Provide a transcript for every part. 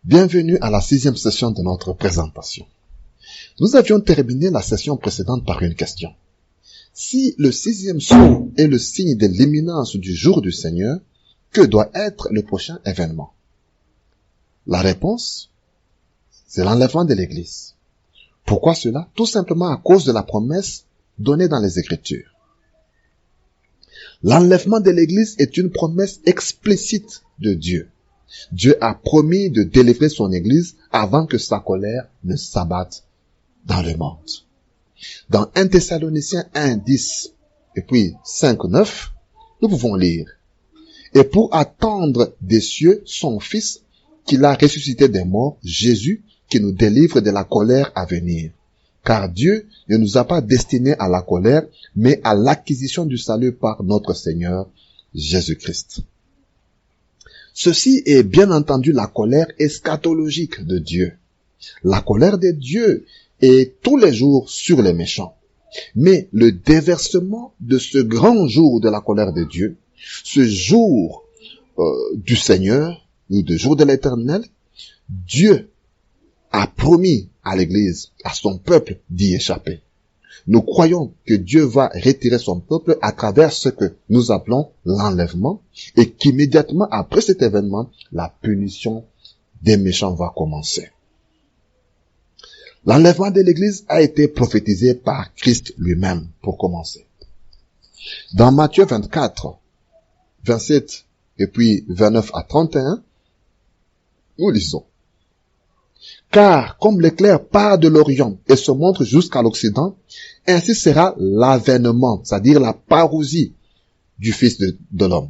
Bienvenue à la 6e session de notre présentation. Nous avions terminé la session précédente par une question. Si le 6e sceau est le signe de l'imminence du jour du Seigneur, que doit être le prochain événement? La réponse, c'est l'enlèvement de l'Église. Pourquoi cela? Tout simplement à cause de la promesse donnée dans les Écritures. L'enlèvement de l'Église est une promesse explicite de Dieu. Dieu a promis de délivrer son Église avant que sa colère ne s'abatte dans le monde. Dans 1 Thessaloniciens 1, 10 et puis 5, 9, nous pouvons lire. Et pour attendre des cieux son Fils qu'il a ressuscité des morts, Jésus, qui nous délivre de la colère à venir. Car Dieu ne nous a pas destinés à la colère, mais à l'acquisition du salut par notre Seigneur Jésus-Christ. Ceci est bien entendu la colère eschatologique de Dieu. La colère de Dieu est tous les jours sur les méchants. Mais le déversement de ce grand jour de la colère de Dieu, ce jour du Seigneur, ou du jour de l'Éternel, Dieu a promis à l'Église, à son peuple, d'y échapper. Nous croyons que Dieu va retirer son peuple à travers ce que nous appelons l'enlèvement et qu'immédiatement après cet événement, la punition des méchants va commencer. L'enlèvement de l'Église a été prophétisé par Christ lui-même pour commencer. Dans Matthieu 24, 27 et puis 29 à 31, nous lisons. Car comme l'éclair part de l'Orient et se montre jusqu'à l'Occident, ainsi sera l'avènement, c'est-à-dire la parousie du Fils de l'homme.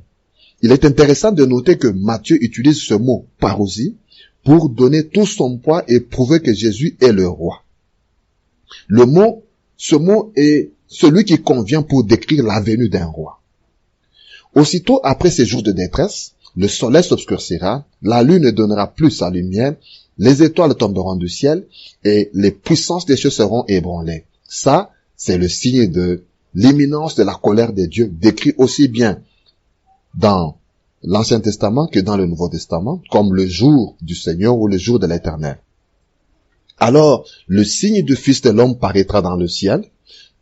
Il est intéressant de noter que Matthieu utilise ce mot parousie pour donner tout son poids et prouver que Jésus est le roi. Ce mot est celui qui convient pour décrire la venue d'un roi. Aussitôt après ces jours de détresse, le soleil s'obscurcira, la lune ne donnera plus sa lumière, les étoiles tomberont du ciel et les puissances des cieux seront ébranlées. Ça, c'est le signe de l'imminence de la colère de Dieu, décrit aussi bien dans l'Ancien Testament que dans le Nouveau Testament, comme le jour du Seigneur ou le jour de l'Éternel. Alors, le signe du Fils de l'homme paraîtra dans le ciel,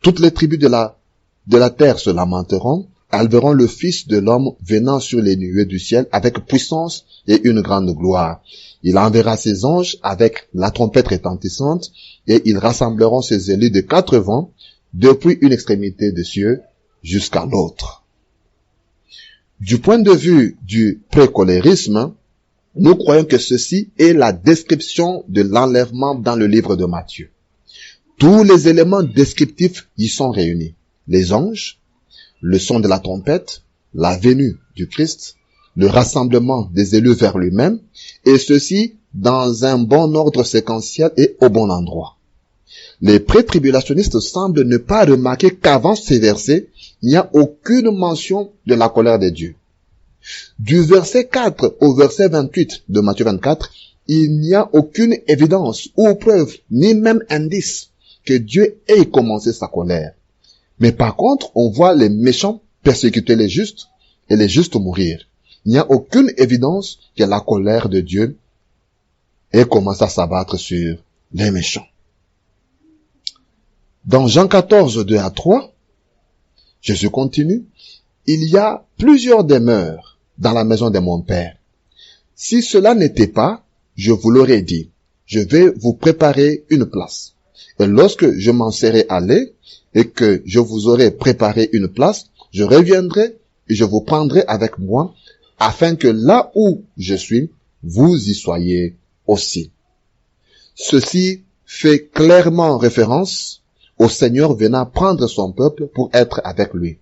toutes les tribus de la terre se lamenteront, elles verront le Fils de l'homme venant sur les nuées du ciel avec puissance et une grande gloire. Il enverra ses anges avec la trompette retentissante et ils rassembleront ses élus de 4 vents depuis une extrémité des cieux jusqu'à l'autre. Du point de vue du précolérisme, nous croyons que ceci est la description de l'enlèvement dans le livre de Matthieu. Tous les éléments descriptifs y sont réunis. Les anges, le son de la trompette, la venue du Christ, le rassemblement des élus vers lui-même, et ceci dans un bon ordre séquentiel et au bon endroit. Les pré-tribulationnistes semblent ne pas remarquer qu'avant ces versets, il n'y a aucune mention de la colère de Dieu. Du verset 4 au verset 28 de Matthieu 24, il n'y a aucune évidence ou preuve, ni même indice que Dieu ait commencé sa colère. Mais par contre, on voit les méchants persécuter les justes et les justes mourir. Il n'y a aucune évidence que la colère de Dieu ait commencé à s'abattre sur les méchants. Dans Jean 14, 2 à 3, Jésus continue, « Il y a plusieurs demeures dans la maison de mon Père. Si cela n'était pas, je vous l'aurais dit, je vais vous préparer une place. Et lorsque je m'en serai allé et que je vous aurai préparé une place, je reviendrai et je vous prendrai avec moi, afin que là où je suis, vous y soyez aussi. » Ceci fait clairement référence au Seigneur venant prendre son peuple pour être avec lui.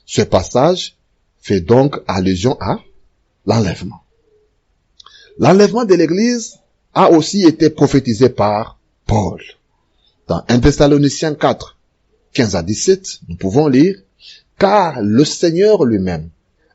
Ce passage fait donc allusion à l'enlèvement. L'enlèvement de l'Église a aussi été prophétisé par Paul. Dans 1 Thessaloniciens 4, 15 à 17, nous pouvons lire « Car le Seigneur lui-même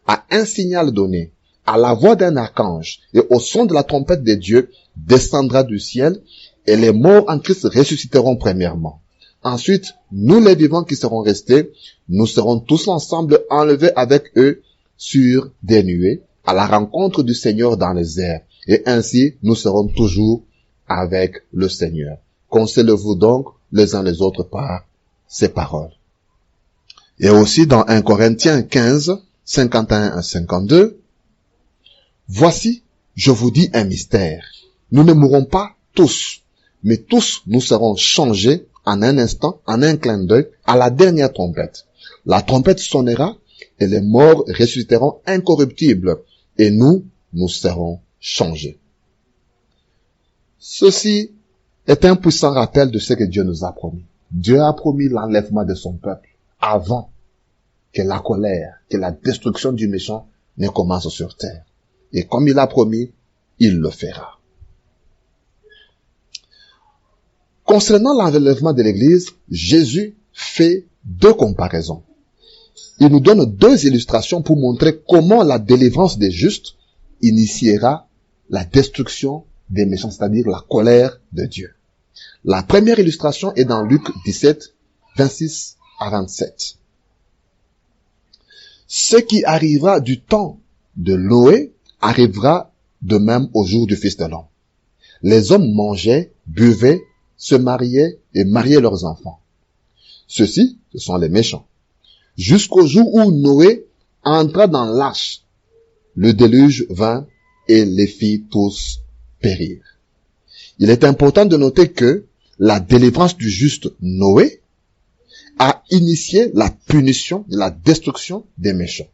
a un signal donné, à la voix d'un archange et au son de la trompette de Dieu, descendra du ciel, et les morts en Christ ressusciteront premièrement. Ensuite, nous les vivants qui serons restés, nous serons tous ensemble enlevés avec eux sur des nuées, à la rencontre du Seigneur dans les airs. Et ainsi, nous serons toujours avec le Seigneur. Consolez-vous donc les uns les autres par ces paroles. Et aussi dans 1 Corinthiens 15, 51 à 52, voici, je vous dis un mystère. Nous ne mourrons pas tous, mais tous nous serons changés en un instant, en un clin d'œil, à la dernière trompette. La trompette sonnera et les morts ressusciteront incorruptibles et nous serons changés. Ceci est un puissant rappel de ce que Dieu nous a promis. Dieu a promis l'enlèvement de son peuple avant que la colère, que la destruction du méchant ne commence sur terre. Et comme il a promis, il le fera. Concernant l'enlèvement de l'Église, Jésus fait deux comparaisons. Il nous donne deux illustrations pour montrer comment la délivrance des justes initiera la destruction des méchants, c'est-à-dire la colère de Dieu. La première illustration est dans Luc 17, 26 à 27. Ce qui arrivera du temps de Noé arrivera de même au jour du Fils de l'homme. Les hommes mangeaient, buvaient, se mariaient et mariaient leurs enfants. Ceux-ci, ce sont les méchants. Jusqu'au jour où Noé entra dans l'arche, le déluge vint et les fit tous périr. Il est important de noter que la délivrance du juste Noé a initié la punition et la destruction des méchants.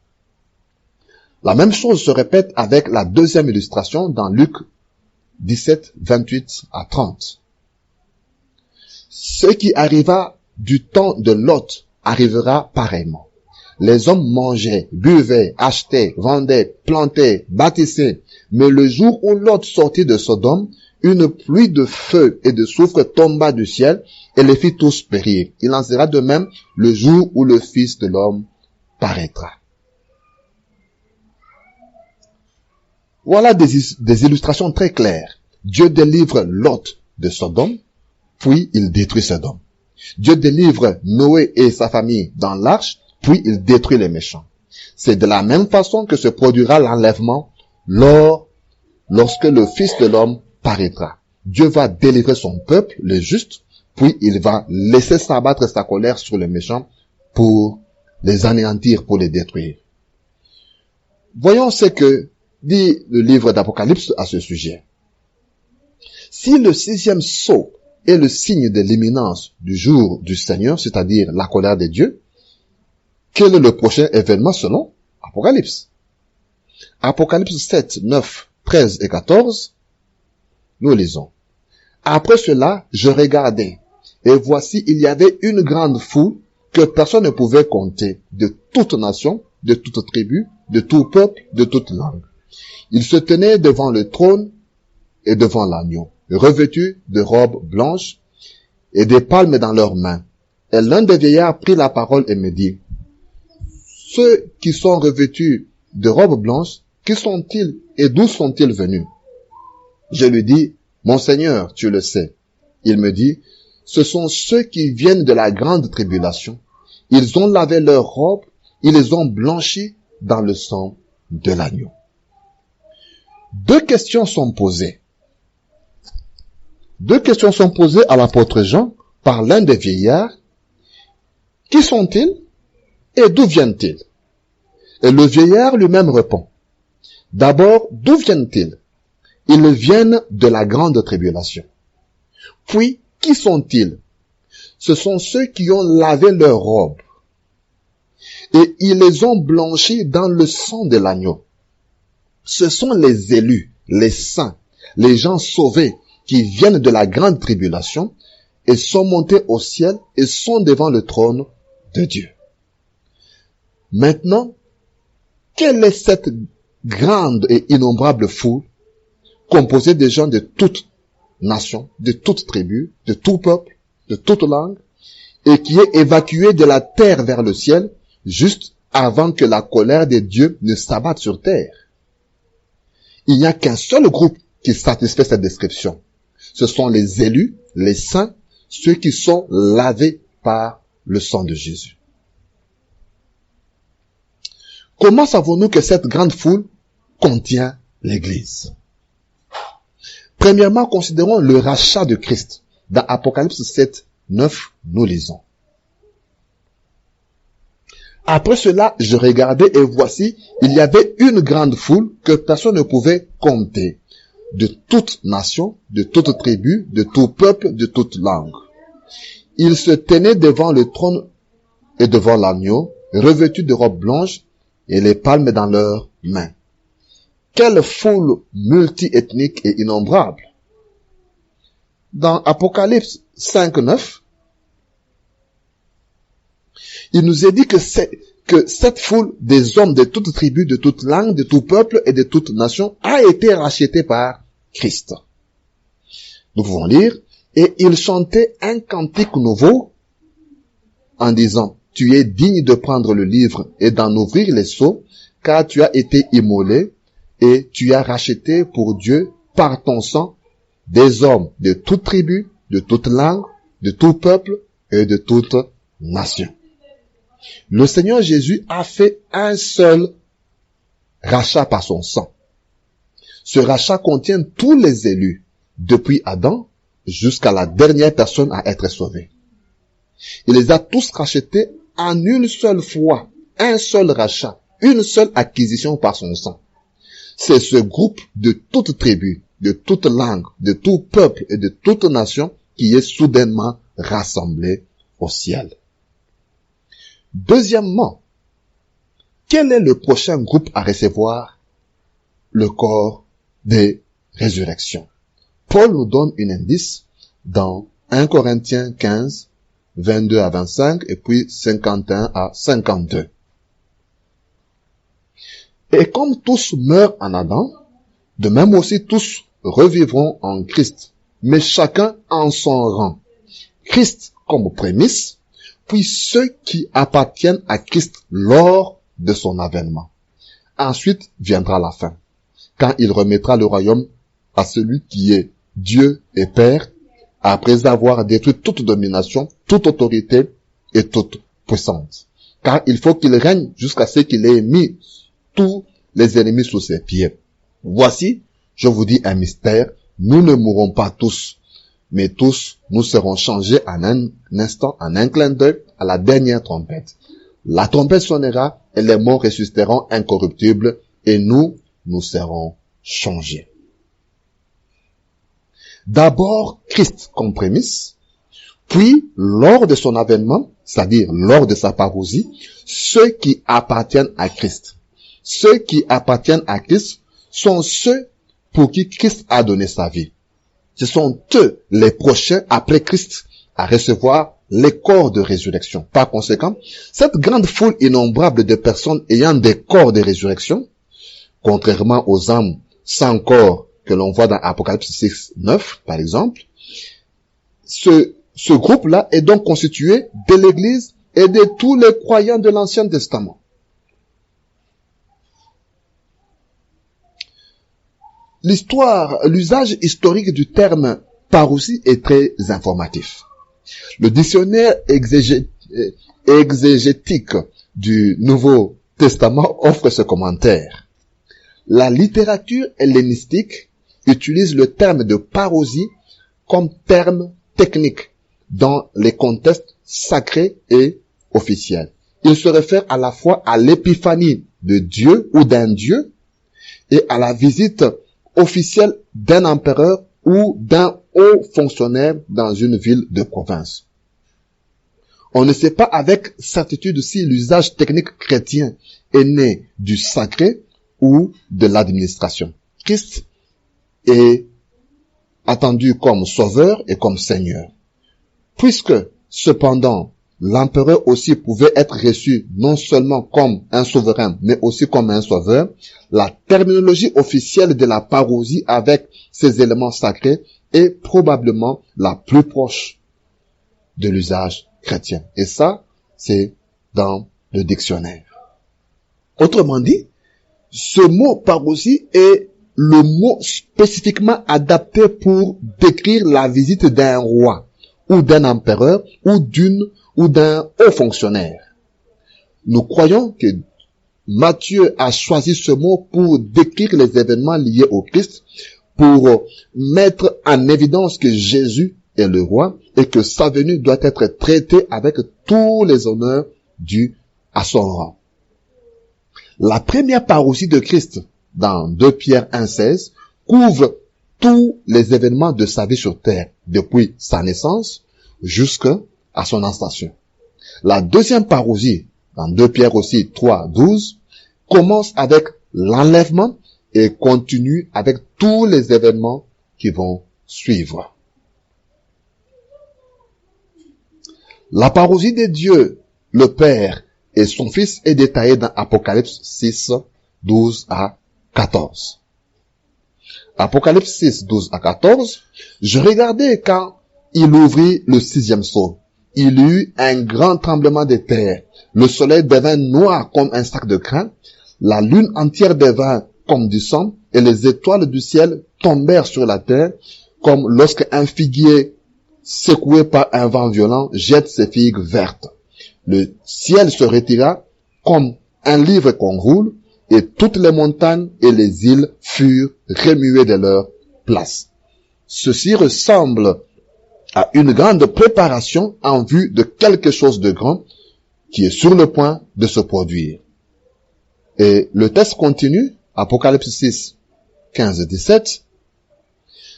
La même chose se répète avec la deuxième illustration dans Luc 17, 28 à 30. Ce qui arriva du temps de Lot arrivera pareillement. Les hommes mangeaient, buvaient, achetaient, vendaient, plantaient, bâtissaient. Mais le jour où Lot sortit de Sodome, une pluie de feu et de soufre tomba du ciel et les fit tous périr. Il en sera de même le jour où le Fils de l'homme paraîtra. Voilà des illustrations très claires. Dieu délivre Lot de Sodome, puis il détruit Sodome. Dieu délivre Noé et sa famille dans l'arche, puis il détruit les méchants. C'est de la même façon que se produira l'enlèvement lorsque le Fils de l'homme paraîtra. Dieu va délivrer son peuple, le juste, puis il va laisser s'abattre sa colère sur les méchants pour les anéantir, pour les détruire. Voyons ce que dit le livre d'Apocalypse à ce sujet. Si le sixième sceau est le signe de l'imminence du jour du Seigneur, c'est-à-dire la colère de Dieu, quel est le prochain événement selon Apocalypse? Apocalypse 7, 9, 13 et 14, nous lisons. Après cela, je regardais, et voici, il y avait une grande foule que personne ne pouvait compter, de toute nation, de toute tribu, de tout peuple, de toute langue. Ils se tenaient devant le trône et devant l'agneau, revêtus de robes blanches et des palmes dans leurs mains. Et l'un des vieillards prit la parole et me dit, ceux qui sont revêtus de robes blanches, qui sont-ils et d'où sont-ils venus? Je lui dis, mon Seigneur, tu le sais. Il me dit, ce sont ceux qui viennent de la grande tribulation. Ils ont lavé leurs robes, ils les ont blanchis dans le sang de l'agneau. Deux questions sont posées. Deux questions sont posées à l'apôtre Jean par l'un des vieillards. Qui sont-ils et d'où viennent-ils? Et le vieillard lui-même répond. D'abord, d'où viennent-ils? Ils viennent de la grande tribulation. Puis, qui sont-ils? Ce sont ceux qui ont lavé leurs robes. Et ils les ont blanchis dans le sang de l'agneau. Ce sont les élus, les saints, les gens sauvés qui viennent de la grande tribulation et sont montés au ciel et sont devant le trône de Dieu. Maintenant, quelle est cette grande et innombrable foule composée de gens de toute nation, de toute tribu, de tout peuple, de toute langue, et qui est évacuée de la terre vers le ciel, juste avant que la colère de Dieu ne s'abatte sur terre? Il n'y a qu'un seul groupe qui satisfait cette description. Ce sont les élus, les saints, ceux qui sont lavés par le sang de Jésus. Comment savons-nous que cette grande foule contient l'Église? Premièrement, considérons le rachat de Christ. Dans Apocalypse 7, 9, nous lisons. Après cela, je regardais et voici, il y avait une grande foule que personne ne pouvait compter, de toute nation, de toute tribu, de tout peuple, de toute langue. Ils se tenaient devant le trône et devant l'agneau, revêtus de robes blanches et les palmes dans leurs mains. Quelle foule multiethnique et innombrable! Dans Apocalypse 5, 9, il nous est dit que cette foule des hommes de toutes tribus, de toutes langues, de tout peuple et de toute nation a été rachetée par Christ. Nous pouvons lire, et ils chantaient un cantique nouveau en disant, tu es digne de prendre le livre et d'en ouvrir les sceaux, car tu as été immolé et tu as racheté pour Dieu par ton sang des hommes de toute tribu, de toute langue, de tout peuple et de toute nation. Le Seigneur Jésus a fait un seul rachat par son sang. Ce rachat contient tous les élus, depuis Adam jusqu'à la dernière personne à être sauvée. Il les a tous rachetés en une seule fois, un seul rachat, une seule acquisition par son sang. C'est ce groupe de toute tribu, de toute langue, de tout peuple et de toute nation qui est soudainement rassemblé au ciel. Deuxièmement, quel est le prochain groupe à recevoir le corps des résurrections? Paul nous donne un indice dans 1 Corinthiens 15, 22 à 25 et puis 51 à 52. Et comme tous meurent en Adam, de même aussi tous revivront en Christ, mais chacun en son rang. Christ comme prémisse, puis ceux qui appartiennent à Christ lors de son avènement. Ensuite viendra la fin, quand il remettra le royaume à celui qui est Dieu et Père, après avoir détruit toute domination, toute autorité et toute puissance. Car il faut qu'il règne jusqu'à ce qu'il ait mis tous les ennemis sous ses pieds. Voici, je vous dis un mystère, nous ne mourrons pas tous, mais tous nous serons changés en un instant, en un clin d'œil, à la dernière trompette. La trompette sonnera et les morts ressusciteront incorruptibles et nous serons changés. D'abord Christ comme prémisse, puis lors de son avènement, c'est-à-dire lors de sa parousie, ceux qui appartiennent à Christ. Ceux qui appartiennent à Christ sont ceux pour qui Christ a donné sa vie. Ce sont eux les prochains après Christ à recevoir les corps de résurrection. Par conséquent, cette grande foule innombrable de personnes ayant des corps de résurrection, contrairement aux âmes sans corps que l'on voit dans Apocalypse 6, 9, par exemple, ce groupe-là est donc constitué de l'Église et de tous les croyants de l'Ancien Testament. L'usage historique du terme parousie est très informatif. Le dictionnaire exégétique du Nouveau Testament offre ce commentaire. La littérature hellénistique utilise le terme de parousie comme terme technique dans les contextes sacrés et officiels. Il se réfère à la fois à l'épiphanie de Dieu ou d'un Dieu et à la visite officielle d'un empereur ou d'un haut fonctionnaire dans une ville de province. On ne sait pas avec certitude si l'usage technique chrétien est né du sacré ou de l'administration. Christ est attendu comme sauveur et comme seigneur. Puisque, cependant, l'empereur aussi pouvait être reçu non seulement comme un souverain, mais aussi comme un sauveur, la terminologie officielle de la parousie avec ses éléments sacrés est probablement la plus proche de l'usage chrétien. Et ça, c'est dans le dictionnaire. Autrement dit, ce mot parousie est le mot spécifiquement adapté pour décrire la visite d'un roi, ou d'un empereur, ou d'un haut fonctionnaire. Nous croyons que Matthieu a choisi ce mot pour décrire les événements liés au Christ, pour mettre en évidence que Jésus est le roi et que sa venue doit être traitée avec tous les honneurs dus à son rang. La première parousie de Christ, dans 2 Pierre 1,16, couvre tous les événements de sa vie sur terre, depuis sa naissance jusqu'à son ascension. La deuxième parousie, dans 2 Pierre aussi 3,12, commence avec l'enlèvement et continue avec tous les événements qui vont suivre. La parousie de Dieu, le Père et son Fils est détaillée dans Apocalypse 6, 12 à 14. Apocalypse 6, 12 à 14, je regardais quand il ouvrit le 6e sceau. Il y eut un grand tremblement de terre. Le soleil devint noir comme un sac de crin. La lune entière devint comme du sang et les étoiles du ciel tombèrent sur la terre comme lorsqu'un figuier secoué par un vent violent jette ses figues vertes. Le ciel se retira comme un livre qu'on roule et toutes les montagnes et les îles furent remuées de leur place. Ceci ressemble à une grande préparation en vue de quelque chose de grand qui est sur le point de se produire. Et le texte continue, Apocalypse 6, 15-17.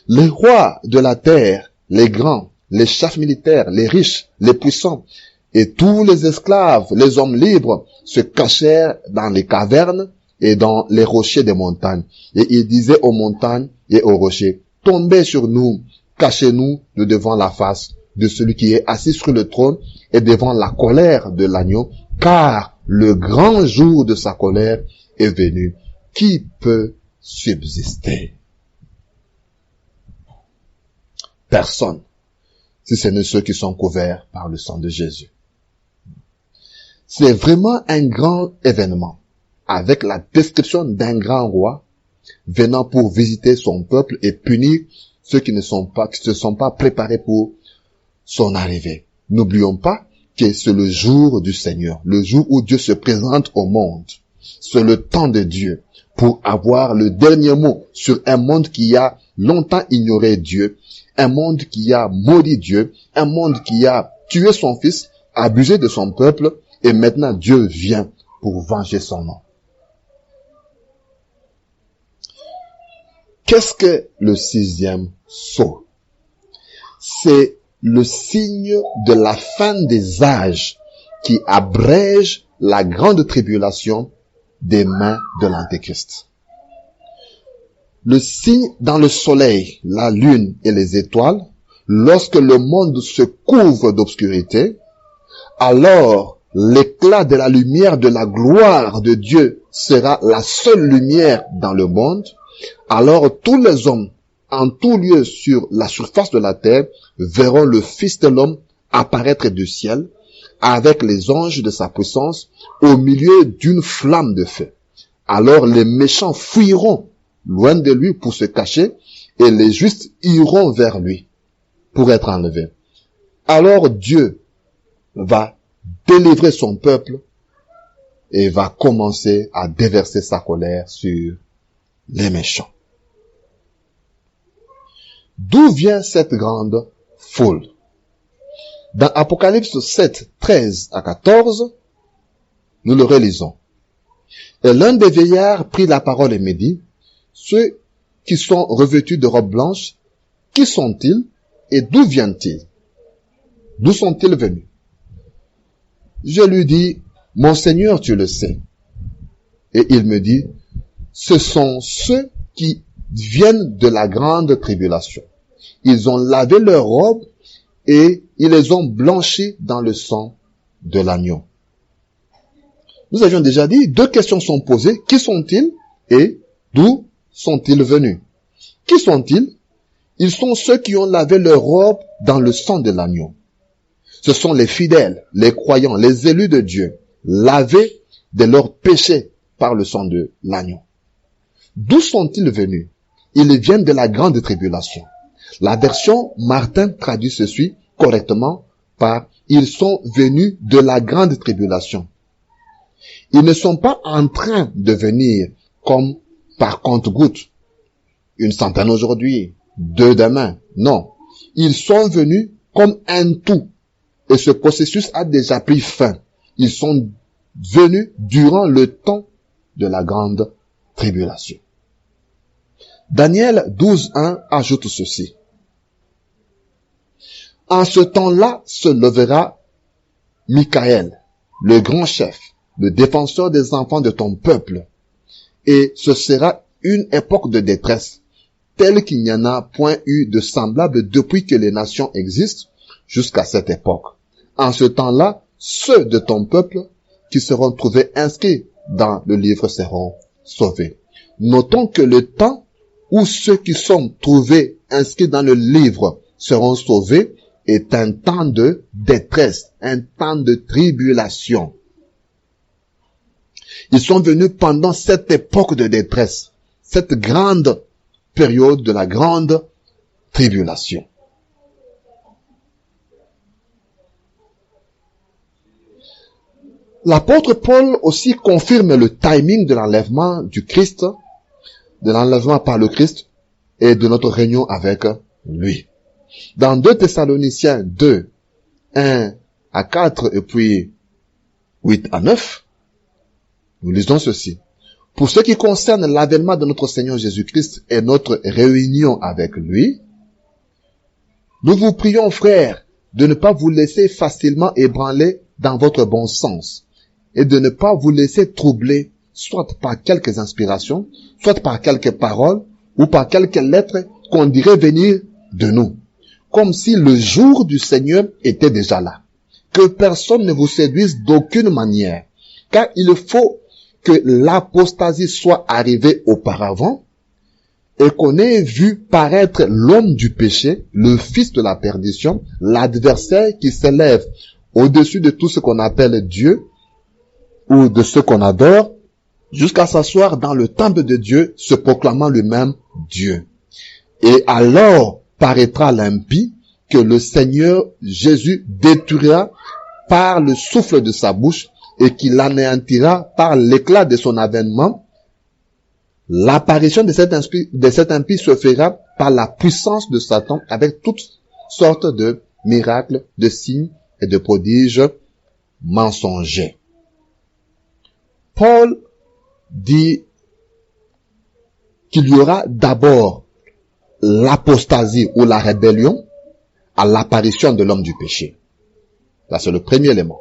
Les rois de la terre, les grands, les chefs militaires, les riches, les puissants, et tous les esclaves, les hommes libres, se cachèrent dans les cavernes et dans les rochers des montagnes. Et ils disaient aux montagnes et aux rochers, tombez sur nous, cachez-nous de devant la face de celui qui est assis sur le trône et devant la colère de l'agneau, car le grand jour de sa colère est venu. Qui peut subsister? Personne, si ce n'est ceux qui sont couverts par le sang de Jésus. C'est vraiment un grand événement, avec la description d'un grand roi venant pour visiter son peuple et punir ceux qui ne se sont pas préparés pour son arrivée. N'oublions pas que c'est le jour du Seigneur, le jour où Dieu se présente au monde. C'est le temps de Dieu pour avoir le dernier mot sur un monde qui a longtemps ignoré Dieu, un monde qui a maudit Dieu, un monde qui a tué son fils, abusé de son peuple, et maintenant Dieu vient pour venger son nom. Qu'est-ce que le 6e sceau? C'est le signe de la fin des âges qui abrège la grande tribulation des mains de l'Antéchrist. Le signe dans le soleil, la lune et les étoiles, lorsque le monde se couvre d'obscurité, alors l'éclat de la lumière de la gloire de Dieu sera la seule lumière dans le monde. Alors tous les hommes, en tout lieu sur la surface de la terre, verront le Fils de l'homme apparaître du ciel, avec les anges de sa puissance, au milieu d'une flamme de feu. Alors les méchants fuiront loin de lui pour se cacher, et les justes iront vers lui pour être enlevés. Alors Dieu va délivrer son peuple et va commencer à déverser sa colère sur les méchants. D'où vient cette grande foule? Dans Apocalypse 7, 13 à 14, nous le relisons. Et l'un des vieillards prit la parole et me dit, ceux qui sont revêtus de robes blanches, qui sont-ils et d'où viennent-ils? D'où sont-ils venus? Je lui dis, mon Seigneur, tu le sais. Et il me dit, ce sont ceux qui viennent de la grande tribulation. Ils ont lavé leurs robes et ils les ont blanchis dans le sang de l'agneau. Nous avions déjà dit, deux questions sont posées. Qui sont-ils et d'où sont-ils venus? Qui sont-ils? Ils sont ceux qui ont lavé leurs robes dans le sang de l'agneau. Ce sont les fidèles, les croyants, les élus de Dieu, lavés de leurs péchés par le sang de l'agneau. D'où sont-ils venus? Ils viennent de la grande tribulation. La version Martin traduit ceci correctement par « ils sont venus de la grande tribulation ». Ils ne sont pas en train de venir comme par compte-gouttes. une centaine aujourd'hui, 2 demain. Non. Ils sont venus comme un tout. Et ce processus a déjà pris fin. Ils sont venus durant le temps de la grande tribulation. Daniel 12:1 ajoute ceci. En ce temps-là se lèvera Michaël, le grand chef, le défenseur des enfants de ton peuple. Et ce sera une époque de détresse, telle qu'il n'y en a point eu de semblable depuis que les nations existent jusqu'à cette époque. En ce temps-là, ceux de ton peuple qui seront trouvés inscrits dans le livre seront sauvés. Notons que le temps où ceux qui sont trouvés inscrits dans le livre seront sauvés est un temps de détresse, un temps de tribulation. Ils sont venus pendant cette époque de détresse, cette grande période de la grande tribulation. L'apôtre Paul aussi confirme le timing de l'enlèvement du Christ, de l'enlèvement par le Christ et de notre réunion avec lui. Dans 2 Thessaloniciens 2, 1 à 4 et puis 8 à 9, nous lisons ceci. Pour ce qui concerne l'avènement de notre Seigneur Jésus-Christ et notre réunion avec lui, nous vous prions, frères, de ne pas vous laisser facilement ébranler dans votre bon sens et de ne pas vous laisser troubler soit par quelques inspirations, soit par quelques paroles ou par quelques lettres qu'on dirait venir de nous, comme si le jour du Seigneur était déjà là. Que personne ne vous séduise d'aucune manière, car il faut que l'apostasie soit arrivée auparavant et qu'on ait vu paraître l'homme du péché, le fils de la perdition, l'adversaire qui s'élève au-dessus de tout ce qu'on appelle Dieu ou de ce qu'on adore, jusqu'à s'asseoir dans le temple de Dieu, se proclamant lui-même Dieu. Et alors paraîtra l'impie que le Seigneur Jésus détruira par le souffle de sa bouche et qu'il anéantira par l'éclat de son avènement. L'apparition de cet impie se fera par la puissance de Satan avec toutes sortes de miracles, de signes et de prodiges mensongers. Paul dit qu'il y aura d'abord l'apostasie ou la rébellion à l'apparition de l'homme du péché. Là, c'est le premier élément.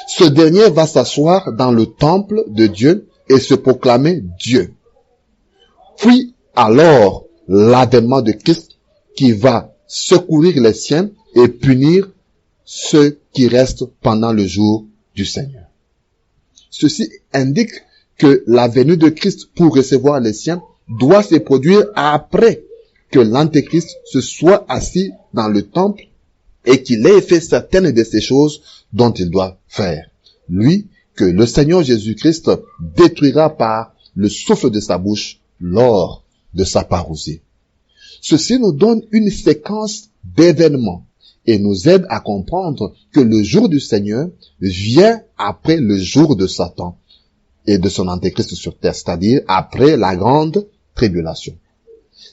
Ce dernier va s'asseoir dans le temple de Dieu et se proclamer Dieu. Puis, alors, l'avènement de Christ qui va secourir les siens et punir ceux qui restent pendant le jour du Seigneur. Ceci indique que la venue de Christ pour recevoir les siens doit se produire après que l'Antéchrist se soit assis dans le temple et qu'il ait fait certaines de ces choses dont il doit faire. Lui, que le Seigneur Jésus-Christ détruira par le souffle de sa bouche lors de sa parousie. Ceci nous donne une séquence d'événements et nous aide à comprendre que le jour du Seigneur vient après le jour de Satan et de son antéchrist sur terre, c'est-à-dire après la grande tribulation.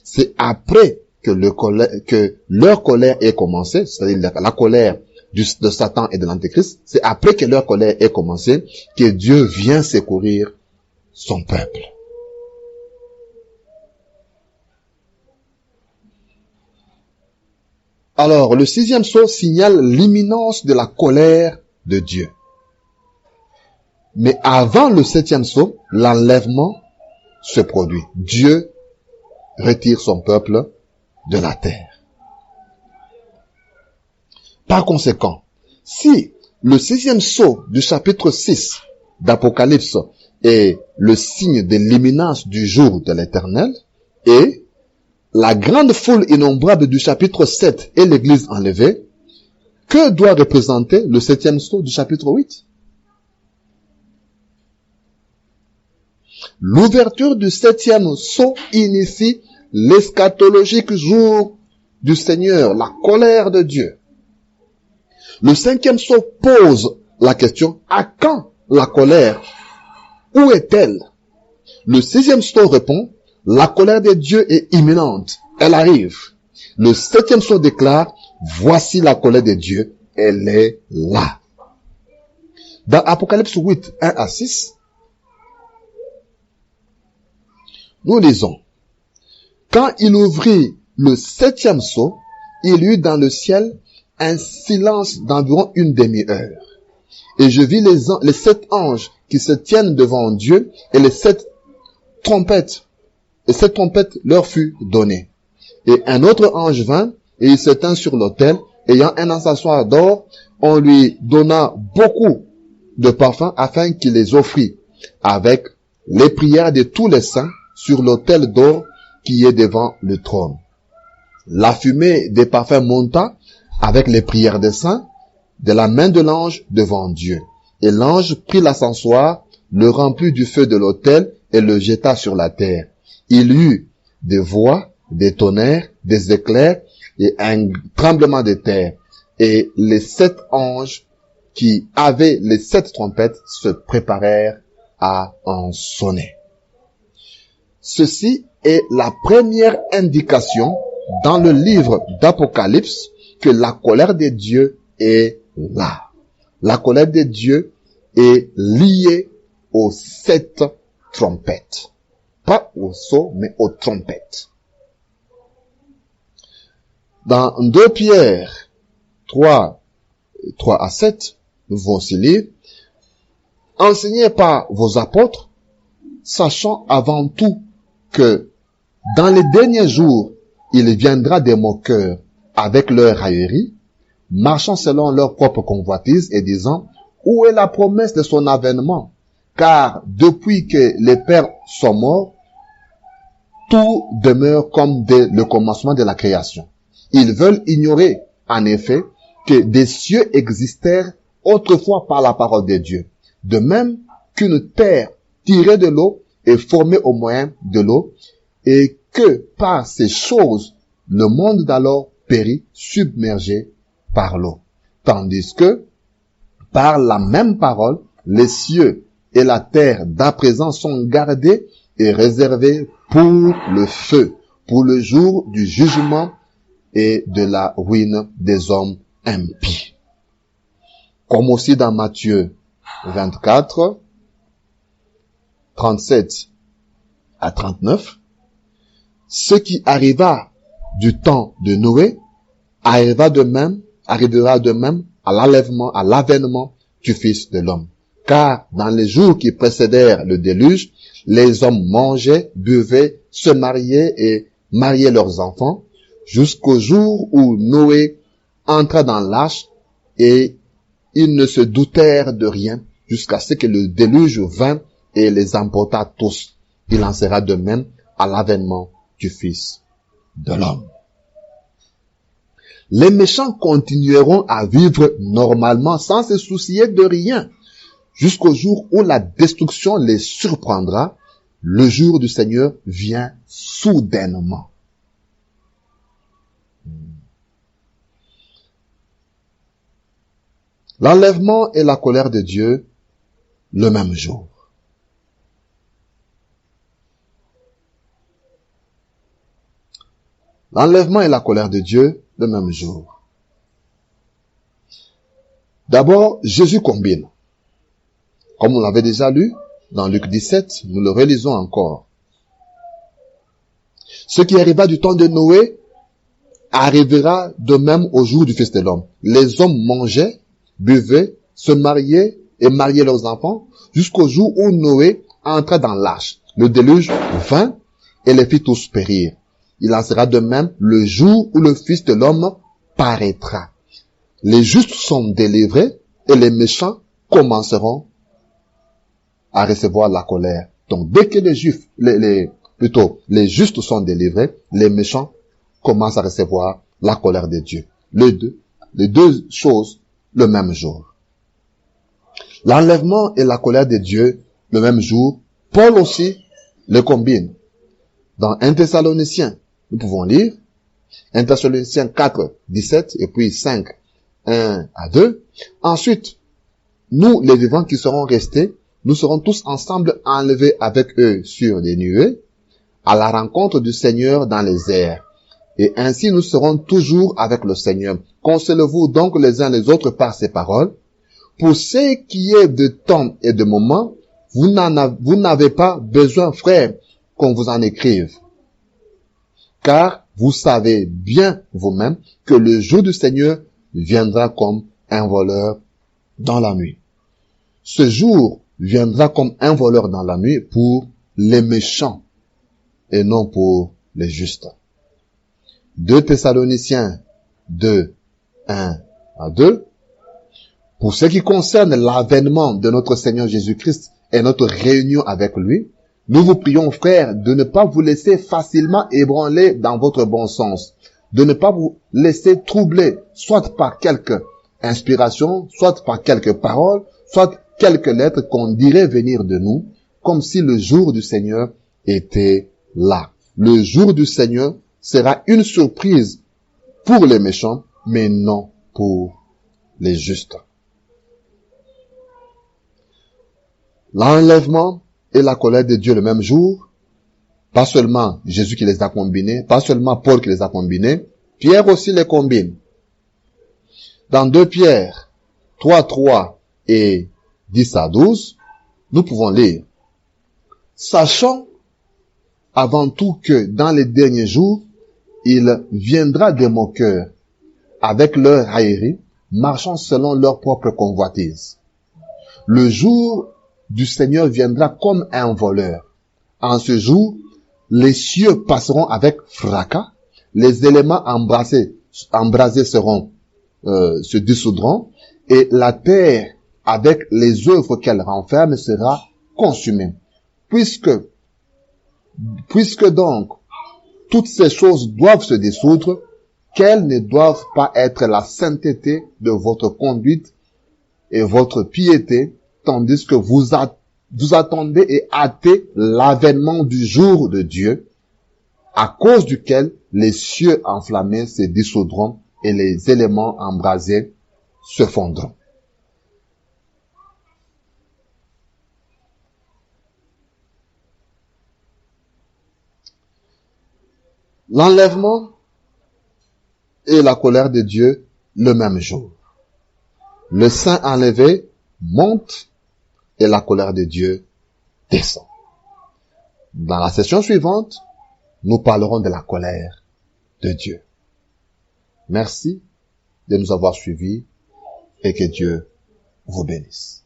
C'est après que leur colère ait commencé, c'est-à-dire la colère de Satan et de l'antéchrist, c'est après que leur colère ait commencé que Dieu vient secourir son peuple. Alors, le 6e sceau signale l'imminence de la colère de Dieu. Mais avant le 7e sceau, l'enlèvement se produit. Dieu retire son peuple de la terre. Par conséquent, si le 6e sceau du chapitre 6 d'Apocalypse est le signe de l'imminence du jour de l'Éternel, et la grande foule innombrable du chapitre 7 est l'église enlevée, que doit représenter le 7e sceau du chapitre 8? L'ouverture du 7e sceau initie l'eschatologique jour du Seigneur, la colère de Dieu. Le 5e sceau pose la question, à quand la colère? Où est-elle? Le 6e sceau répond, La colère de Dieu est imminente. Elle arrive. Le 7e sceau déclare, voici la colère de Dieu. Elle est là. Dans Apocalypse 8, 1 à 6, nous lisons, quand il ouvrit le 7e sceau, il y eut dans le ciel un silence d'environ une demi-heure. Et je vis les 7 anges qui se tiennent devant Dieu et les 7 trompettes. Et cette trompette leur fut donnée. Et un autre ange vint et il se tint sur l'autel, ayant un encensoir d'or. On lui donna beaucoup de parfums afin qu'il les offrît avec les prières de tous les saints sur l'autel d'or qui est devant le trône. La fumée des parfums monta avec les prières des saints de la main de l'ange devant Dieu. Et l'ange prit l'encensoir, le remplit du feu de l'autel et le jeta sur la terre. Il y eut des voix, des tonnerres, des éclairs et un tremblement de terre. Et les 7 anges qui avaient les 7 trompettes se préparèrent à en sonner. Ceci est la première indication dans le livre d'Apocalypse que la colère de Dieu est là. La colère de Dieu est liée aux 7 trompettes. Pas aux sceaux, mais aux trompettes. Dans 2 Pierre 3 à 7, nous pouvons aussi lire, enseignez par vos apôtres, sachant avant tout que dans les derniers jours, il viendra des moqueurs avec leur raillerie, marchant selon leur propre convoitise et disant, où est la promesse de son avènement? Car depuis que les pères sont morts, tout demeure comme dès le commencement de la création. Ils veulent ignorer, en effet, que des cieux existèrent autrefois par la parole de Dieu. De même qu'une terre tirée de l'eau est formée au moyen de l'eau, et que par ces choses, le monde d'alors périt submergé par l'eau. Tandis que, par la même parole, les cieux et la terre d'à présent sont gardés et réservés pour le feu, pour le jour du jugement et de la ruine des hommes impies. Comme aussi dans Matthieu 24, 37 à 39, ce qui arriva du temps de Noé arrivera de même à l'avènement du Fils de l'homme. Car dans les jours qui précédèrent le déluge, les hommes mangeaient, buvaient, se mariaient et mariaient leurs enfants, jusqu'au jour où Noé entra dans l'arche, et ils ne se doutèrent de rien jusqu'à ce que le déluge vint et les emporta tous. Il en sera de même à l'avènement du Fils de l'homme. Les méchants continueront à vivre normalement sans se soucier de rien, jusqu'au jour où la destruction les surprendra. Le jour du Seigneur vient soudainement. L'enlèvement et la colère de Dieu le même jour. L'enlèvement et la colère de Dieu le même jour. D'abord, Jésus combine. Comme on l'avait déjà lu dans Luc 17, nous le relisons encore. Ce qui arriva du temps de Noé arrivera de même au jour du Fils de l'homme. Les hommes mangeaient, buvaient, se mariaient et mariaient leurs enfants jusqu'au jour où Noé entra dans l'arche. Le déluge vint et les fit tous périr. Il en sera de même le jour où le Fils de l'homme paraîtra. Les justes sont délivrés et les méchants commenceront à recevoir la colère. Donc, dès que les justes sont délivrés, les méchants commencent à recevoir la colère de Dieu. Les deux choses le même jour. L'enlèvement et la colère de Dieu le même jour, Paul aussi le combine. Dans 1 Thessaloniciens, nous pouvons lire 1 Thessaloniciens 4, 17 et puis 5, 1 à 2. Ensuite, nous, les vivants qui serons restés, nous serons tous ensemble enlevés avec eux sur les nuées, à la rencontre du Seigneur dans les airs. Et ainsi nous serons toujours avec le Seigneur. Consolez-vous donc les uns les autres par ces paroles. Pour ce qui est de temps et de moment, vous n'avez pas besoin, frères, qu'on vous en écrive. Car vous savez bien vous-même que le jour du Seigneur viendra comme un voleur dans la nuit. Ce jour viendra comme un voleur dans la nuit pour les méchants et non pour les justes. 2 Thessaloniciens 2, 1 à 2. Pour ce qui concerne l'avènement de notre Seigneur Jésus-Christ et notre réunion avec lui, nous vous prions, frères, de ne pas vous laisser facilement ébranler dans votre bon sens, de ne pas vous laisser troubler, soit par quelque inspiration, soit par quelques paroles, soit quelques lettres qu'on dirait venir de nous, comme si le jour du Seigneur était là. Le jour du Seigneur sera une surprise pour les méchants, mais non pour les justes. L'enlèvement et la colère de Dieu le même jour, pas seulement Jésus qui les a combinés, pas seulement Paul qui les a combinés, Pierre aussi les combine. Dans 2 Pierre 3 et 10 à 12, nous pouvons lire: Sachant avant tout que dans les derniers jours, il viendra des moqueurs avec leur raillerie, marchant selon leur propre convoitise. Le jour du Seigneur viendra comme un voleur. En ce jour, les cieux passeront avec fracas, les éléments embrasés se dissoudront, et la terre, avec les œuvres qu'elle renferme, sera consumée. Puisque donc toutes ces choses doivent se dissoudre, quelles ne doivent pas être la sainteté de votre conduite et votre piété, tandis que vous attendez et hâtez l'avènement du jour de Dieu, à cause duquel les cieux enflammés se dissoudront et les éléments embrasés se fondront. L'enlèvement et la colère de Dieu le même jour. Le saint enlevé monte et la colère de Dieu descend. Dans la session suivante, nous parlerons de la colère de Dieu. Merci de nous avoir suivis et que Dieu vous bénisse.